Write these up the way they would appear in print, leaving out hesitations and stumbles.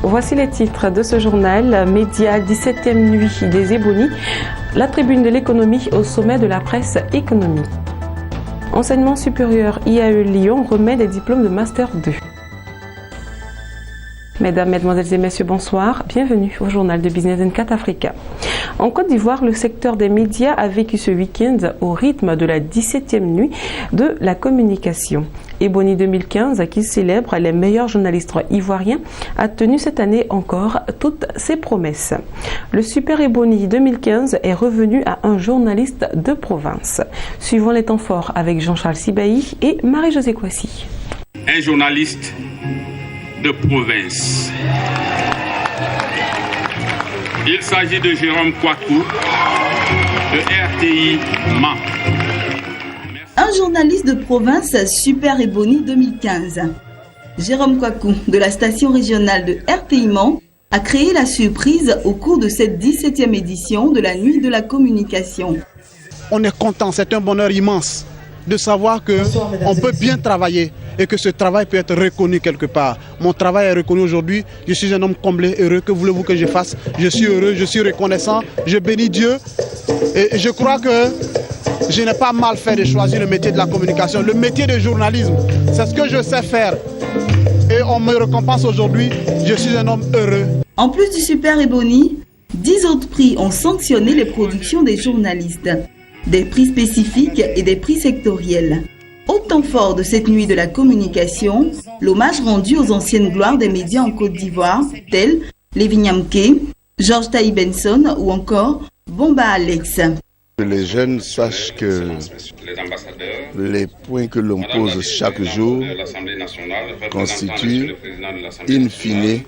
Voici les titres de ce journal. Média 17e nuit des Ébonies. La tribune de l'économie au sommet de la presse économique. Enseignement supérieur IAE Lyon remet des diplômes de Master 2. Mesdames, Mesdemoiselles et Messieurs, bonsoir. Bienvenue au journal de Business 24 Africa. En Côte d'Ivoire, le secteur des médias a vécu ce week-end au rythme de la 17e nuit de la communication. Ebony 2015, qui célèbre les meilleurs journalistes ivoiriens, a tenu cette année encore toutes ses promesses. Le Super Ebony 2015 est revenu à un journaliste de province. Suivons les temps forts avec Jean-Charles Sibahi et Marie-Josée Kouassi. Un journaliste de province. Il s'agit de Jérôme Kwaku, de RTI Mans. Un journaliste de province Super Ebony 2015. Jérôme Kwaku, de la station régionale de RTI Mans, a créé la surprise au cours de cette 17e édition de la Nuit de la communication. On est content, c'est un bonheur immense de savoir qu'on peut bien travailler et que ce travail peut être reconnu quelque part. Mon travail est reconnu aujourd'hui, je suis un homme comblé, heureux. Que voulez-vous que je fasse? Je suis heureux, je suis reconnaissant, je bénis Dieu et je crois que je n'ai pas mal fait de choisir le métier de la communication. Le métier de journalisme, c'est ce que je sais faire et on me récompense aujourd'hui, je suis un homme heureux. En plus du Super Ebony, 10 autres prix ont sanctionné les productions des journalistes. Des prix spécifiques et des prix sectoriels. Au temps fort de cette nuit de la communication, l'hommage rendu aux anciennes gloires des médias en Côte d'Ivoire, tels Lévi Nyamké, Georges Taï Benson ou encore Bomba Alex. Que les jeunes sachent que les points que l'on pose chaque jour constituent, in fine,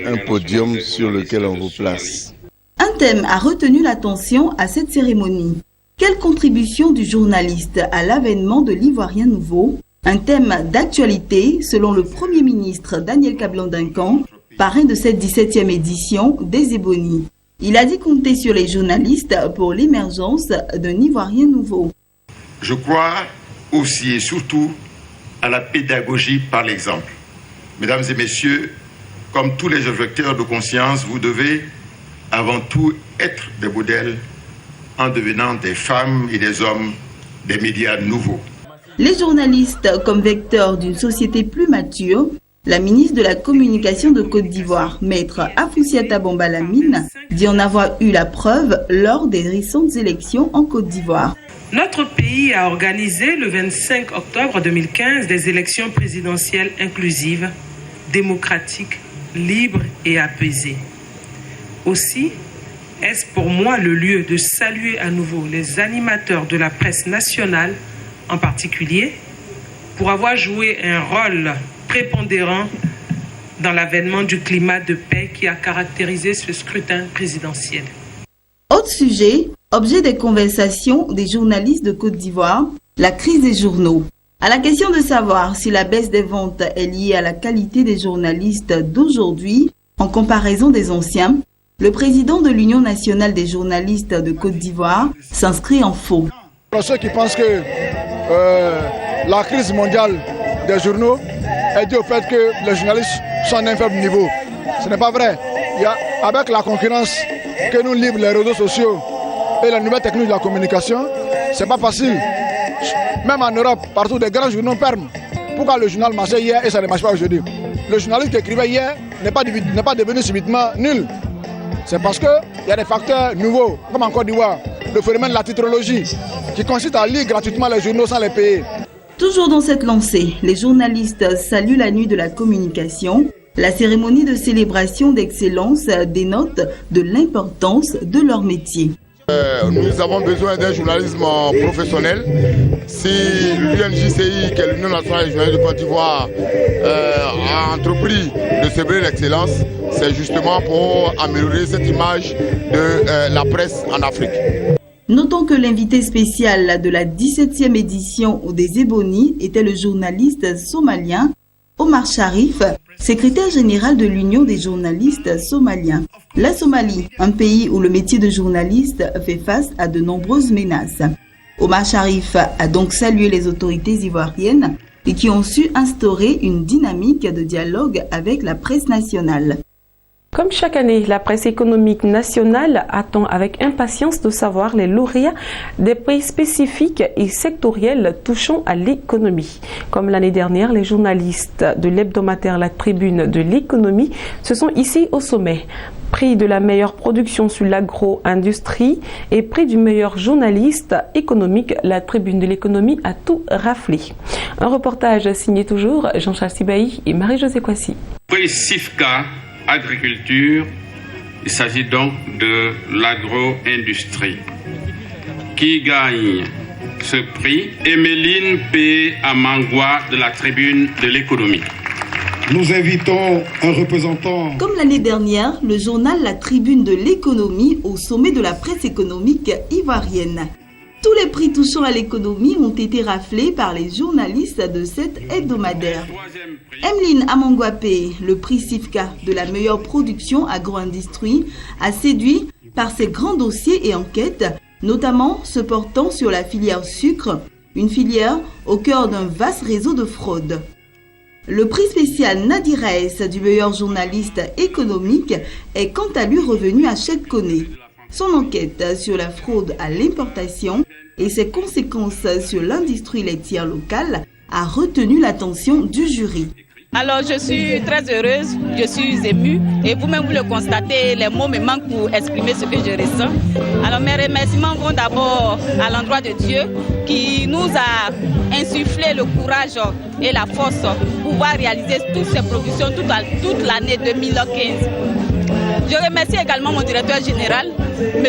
un podium sur lequel on vous place. Un thème a retenu l'attention à cette cérémonie. Quelle contribution du journaliste à l'avènement de l'Ivoirien nouveau? Un thème d'actualité selon le Premier ministre Daniel Kablan-Duncan, parrain de cette 17e édition des Ébonies. Il a dit compter sur les journalistes pour l'émergence d'un Ivoirien nouveau. Je crois aussi et surtout à la pédagogie par l'exemple. Mesdames et messieurs, comme tous les objecteurs de conscience, vous devez avant tout être des modèles en devenant des femmes et des hommes des médias nouveaux. Les journalistes comme vecteurs d'une société plus mature, la ministre de la Communication de Côte d'Ivoire, maître Afoussiata Bomba Lamine, dit en avoir eu la preuve lors des récentes élections en Côte d'Ivoire. Notre pays a organisé le 25 octobre 2015 des élections présidentielles inclusives, démocratiques, libres et apaisées. Aussi, est-ce pour moi le lieu de saluer à nouveau les animateurs de la presse nationale, en particulier, pour avoir joué un rôle prépondérant dans l'avènement du climat de paix qui a caractérisé ce scrutin présidentiel. Autre sujet, objet des conversations des journalistes de Côte d'Ivoire, la crise des journaux. À la question de savoir si la baisse des ventes est liée à la qualité des journalistes d'aujourd'hui en comparaison des anciens, le président de l'Union nationale des journalistes de Côte d'Ivoire s'inscrit en faux. Pour ceux qui pensent que la crise mondiale des journaux est due au fait que les journalistes sont à un faible niveau, ce n'est pas vrai. Avec la concurrence que nous livrent les réseaux sociaux et les nouvelles techniques de la communication, c'est pas facile. Même en Europe, partout, des grands journaux ferment. Pourquoi le journal marchait hier et ça ne marche pas aujourd'hui? Le journaliste qui écrivait hier n'est pas devenu subitement nul. C'est parce qu'il y a des facteurs nouveaux, comme en Côte d'Ivoire, le phénomène de la titrologie, qui consiste à lire gratuitement les journaux sans les payer. Toujours dans cette lancée, les journalistes saluent la nuit de la communication. La cérémonie de célébration d'excellence dénote de l'importance de leur métier. Nous avons besoin d'un journalisme professionnel. Si l'UNJCI, qui est l'Union nationale des journalistes de Côte d'Ivoire, a entrepris de célébrer l'excellence, c'est justement pour améliorer cette image de la presse en Afrique. Notons que l'invité spécial de la 17e édition des Ébonies était le journaliste somalien Omar Sharif, secrétaire général de l'Union des journalistes somaliens. La Somalie, un pays où le métier de journaliste fait face à de nombreuses menaces. Omar Sharif a donc salué les autorités ivoiriennes et qui ont su instaurer une dynamique de dialogue avec la presse nationale. Comme chaque année, la presse économique nationale attend avec impatience de savoir les lauréats des prix spécifiques et sectoriels touchant à l'économie. Comme l'année dernière, les journalistes de l'hebdomadaire La Tribune de l'économie se sont ici au sommet. Prix de la meilleure production sur l'agro-industrie et prix du meilleur journaliste économique, La Tribune de l'économie a tout raflé. Un reportage signé toujours Jean-Charles Sibahi et Marie-Josée Kwasi. Prix SIFCA Agriculture, il s'agit donc de l'agro-industrie. Qui gagne ce prix? Emeline P. Amangwa de La Tribune de l'économie. Nous invitons un représentant. Comme l'année dernière, le journal La Tribune de l'économie au sommet de la presse économique ivoirienne. Tous les prix touchant à l'économie ont été raflés par les journalistes de cet hebdomadaire. Emeline Amangwapé, le prix SIFCA de la meilleure production agro-industrie, a séduit par ses grands dossiers et enquêtes, notamment se portant sur la filière sucre, une filière au cœur d'un vaste réseau de fraude. Le prix spécial Nadir Raes du meilleur journaliste économique est quant à lui revenu à Chet Koné. Son enquête sur la fraude à l'importation et ses conséquences sur l'industrie laitière locale a retenu l'attention du jury. Alors je suis très heureuse, je suis émue et vous-même vous le constatez, les mots me manquent pour exprimer ce que je ressens. Alors mes remerciements vont d'abord à l'endroit de Dieu qui nous a insufflé le courage et la force pour pouvoir réaliser toutes ces productions toute l'année 2015. Je remercie également mon directeur général, M.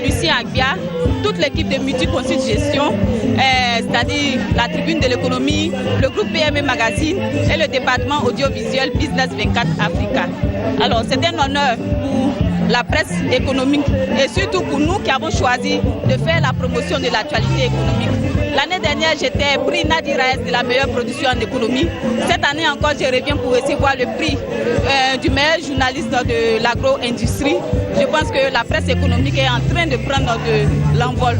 Lucien Agbia, toute l'équipe de Multiconsult Gestion, c'est-à-dire la Tribune de l'économie, le groupe PME Magazine et le département audiovisuel Business 24 Africa. Alors c'est un honneur pour la presse économique et surtout pour nous qui avons choisi de faire la promotion de l'actualité économique. L'année dernière, j'étais prix Nadir Raes de la meilleure production en économie. Cette année encore, je reviens pour recevoir le prix du meilleur journaliste de l'agro-industrie. Je pense que la presse économique est en train de prendre de l'envol.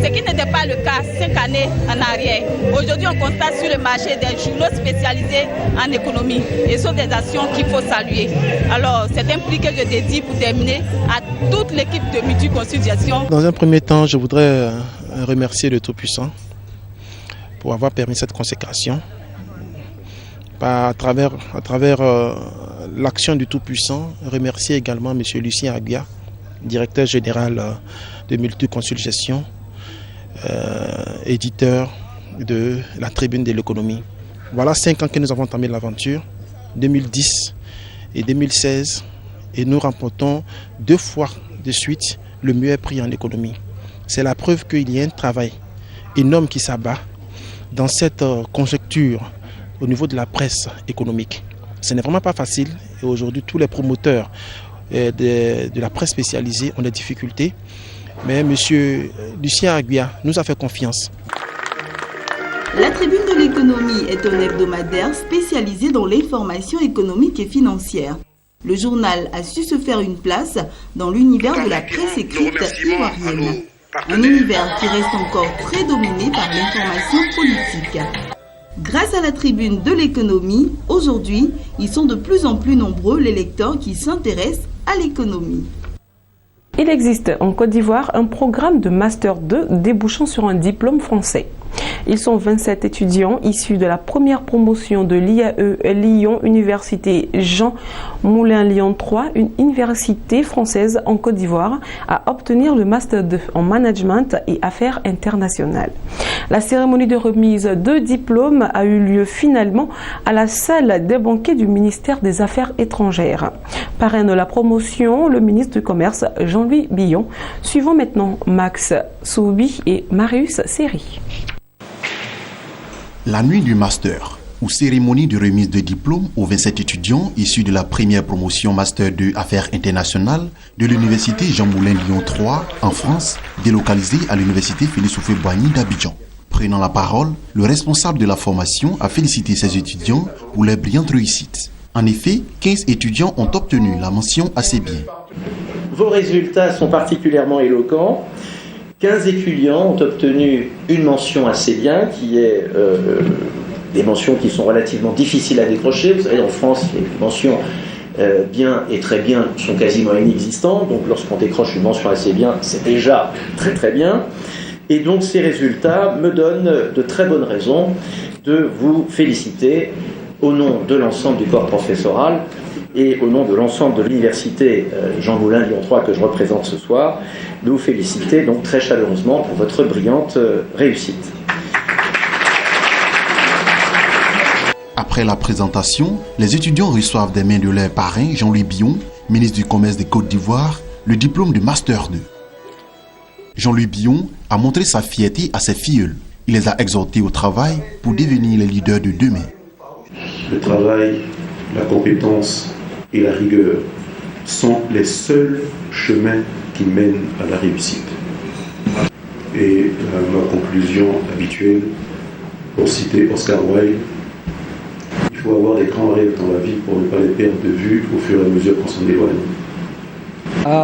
Ce qui n'était pas le cas 5 années en arrière. Aujourd'hui, on constate sur le marché des journaux spécialisés en économie. Et ce sont des actions qu'il faut saluer. Alors, c'est un prix que je dédie pour terminer à toute l'équipe de Multiconsult Gestion. Dans un premier temps, je voudrais remercier le Tout-Puissant pour avoir permis cette consécration. À travers l'action du Tout-Puissant, remercier également M. Lucien Agbia, directeur général de Multiconsult Gestion, éditeur de la Tribune de l'économie. Voilà 5 ans que nous avons entamé l'aventure, 2010 et 2016, et nous remportons 2 fois de suite le meilleur prix en économie. C'est la preuve qu'il y a un travail énorme qui s'abat dans cette conjoncture au niveau de la presse économique. Ce n'est vraiment pas facile et aujourd'hui tous les promoteurs de la presse spécialisée ont des difficultés. Mais M. Lucien Agbia nous a fait confiance. La Tribune de l'économie est un hebdomadaire spécialisé dans l'information économique et financière. Le journal a su se faire une place dans l'univers de la presse écrite ivoirienne. Un univers qui reste encore très dominé par l'information politique. Grâce à la Tribune de l'économie, aujourd'hui, ils sont de plus en plus nombreux les lecteurs qui s'intéressent à l'économie. Il existe en Côte d'Ivoire un programme de Master 2 débouchant sur un diplôme français. Ils sont 27 étudiants issus de la première promotion de l'IAE Lyon Université Jean Moulin Lyon 3, une université française en Côte d'Ivoire, à obtenir le Master 2 en Management et Affaires internationales. La cérémonie de remise de diplôme a eu lieu finalement à la salle des banquets du ministère des Affaires étrangères. Parrain de la promotion, le ministre du Commerce Jean-Louis Billon. Suivons maintenant Max Soubi et Marius Seri. La nuit du Master, ou cérémonie de remise de diplôme aux 27 étudiants issus de la première promotion Master 2 Affaires internationales de l'Université Jean Moulin Lyon 3 en France, délocalisée à l'Université Félix Houphouët-Boigny d'Abidjan. Prenant la parole, le responsable de la formation a félicité ses étudiants pour leur brillante réussite. En effet, 15 étudiants ont obtenu la mention assez bien. Vos résultats sont particulièrement éloquents. 15 étudiants ont obtenu une mention assez bien, qui est des mentions qui sont relativement difficiles à décrocher. Vous savez, en France, les mentions bien et très bien sont quasiment inexistantes. Donc lorsqu'on décroche une mention assez bien, c'est déjà très très bien. Et donc ces résultats me donnent de très bonnes raisons de vous féliciter au nom de l'ensemble du corps professoral et au nom de l'ensemble de l'université Jean Moulin Lyon 3 que je représente ce soir, de vous féliciter donc très chaleureusement pour votre brillante réussite. Après la présentation, les étudiants reçoivent des mains de leur parrain Jean-Louis Billon, ministre du Commerce de Côte d'Ivoire, le diplôme de Master 2. Jean-Louis Billon a montré sa fierté à ses filleuls. Il les a exhortés au travail pour devenir les leaders de demain. Le travail, la compétence et la rigueur sont les seuls chemins qui mènent à la réussite. Et ma conclusion habituelle, pour citer Oscar Wilde, il faut avoir des grands rêves dans la vie pour ne pas les perdre de vue au fur et à mesure qu'on s'en éloigne.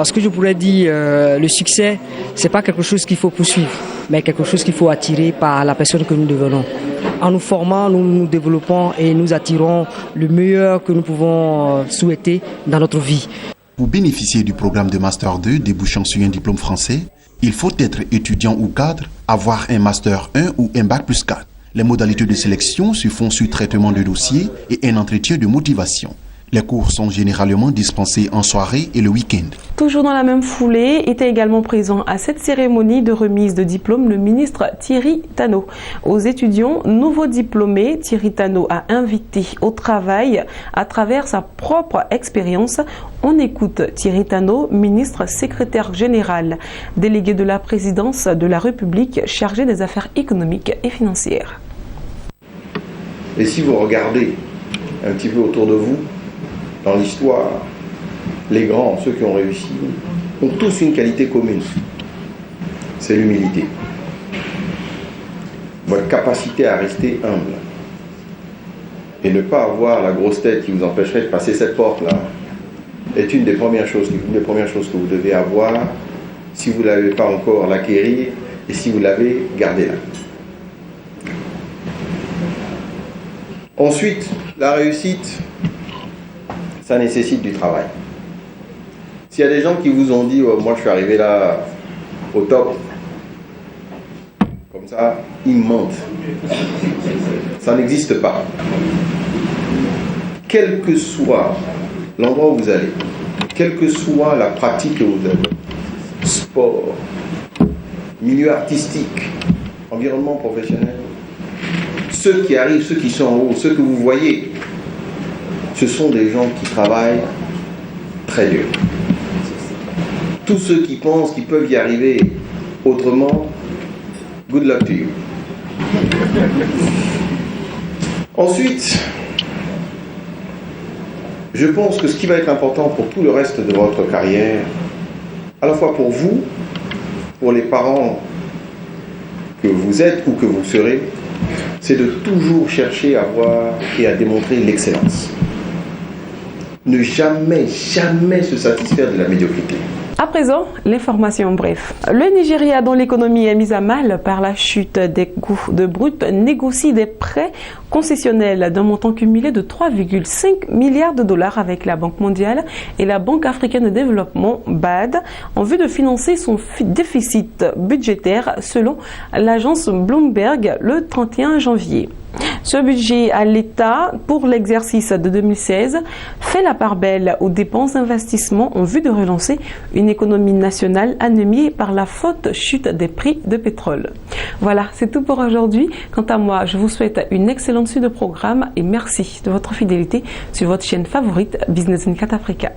Ce que je pourrais dire, le succès, c'est pas quelque chose qu'il faut poursuivre, mais quelque chose qu'il faut attirer par la personne que nous devenons. En nous formant, nous nous développons et nous attirons le meilleur que nous pouvons souhaiter dans notre vie. Pour bénéficier du programme de Master 2 débouchant sur un diplôme français, il faut être étudiant ou cadre, avoir un Master 1 ou un Bac plus 4. Les modalités de sélection se font sur traitement de dossier et un entretien de motivation. Les cours sont généralement dispensés en soirée et le week-end. Toujours dans la même foulée, était également présent à cette cérémonie de remise de diplôme le ministre Thierry Tannot. Aux étudiants nouveaux diplômés, Thierry Tannot a invité au travail à travers sa propre expérience. On écoute Thierry Tannot, ministre secrétaire général, délégué de la présidence de la République chargé des affaires économiques et financières. Et si vous regardez un petit peu autour de vous, dans l'histoire, les grands, ceux qui ont réussi, ont tous une qualité commune. C'est l'humilité. Votre capacité à rester humble. Et ne pas avoir la grosse tête qui vous empêcherait de passer cette porte-là est une des premières choses que vous devez avoir si vous ne l'avez pas encore l'acquérir et si vous l'avez, gardez-la. Ensuite, la réussite, ça nécessite du travail. S'il y a des gens qui vous ont dit oh, moi je suis arrivé là au top, comme ça, ils mentent. Ça n'existe pas. Quel que soit l'endroit où vous allez, quelle que soit la pratique que vous avez, sport, milieu artistique, environnement professionnel, ceux qui arrivent, ceux qui sont en haut, ceux que vous voyez, ce sont des gens qui travaillent très dur. Tous ceux qui pensent qu'ils peuvent y arriver autrement, good luck to you. Ensuite, je pense que ce qui va être important pour tout le reste de votre carrière, à la fois pour vous, pour les parents que vous êtes ou que vous serez, c'est de toujours chercher à voir et à démontrer l'excellence. Ne jamais se satisfaire de la médiocrité. À présent, l'information en bref. Le Nigeria, dont l'économie est mise à mal par la chute des coûts de brut, négocie des prêts concessionnels d'un montant cumulé de 3,5 milliards de dollars avec la Banque mondiale et la Banque africaine de développement BAD en vue de financer son déficit budgétaire selon l'agence Bloomberg le 31 janvier. Ce budget à l'État pour l'exercice de 2016 fait la part belle aux dépenses d'investissement en vue de relancer une économie nationale anémiée par la forte chute des prix de pétrole. Voilà, c'est tout pour aujourd'hui. Quant à moi, je vous souhaite une excellente suite de programme et merci de votre fidélité sur votre chaîne favorite Business 24 Africa.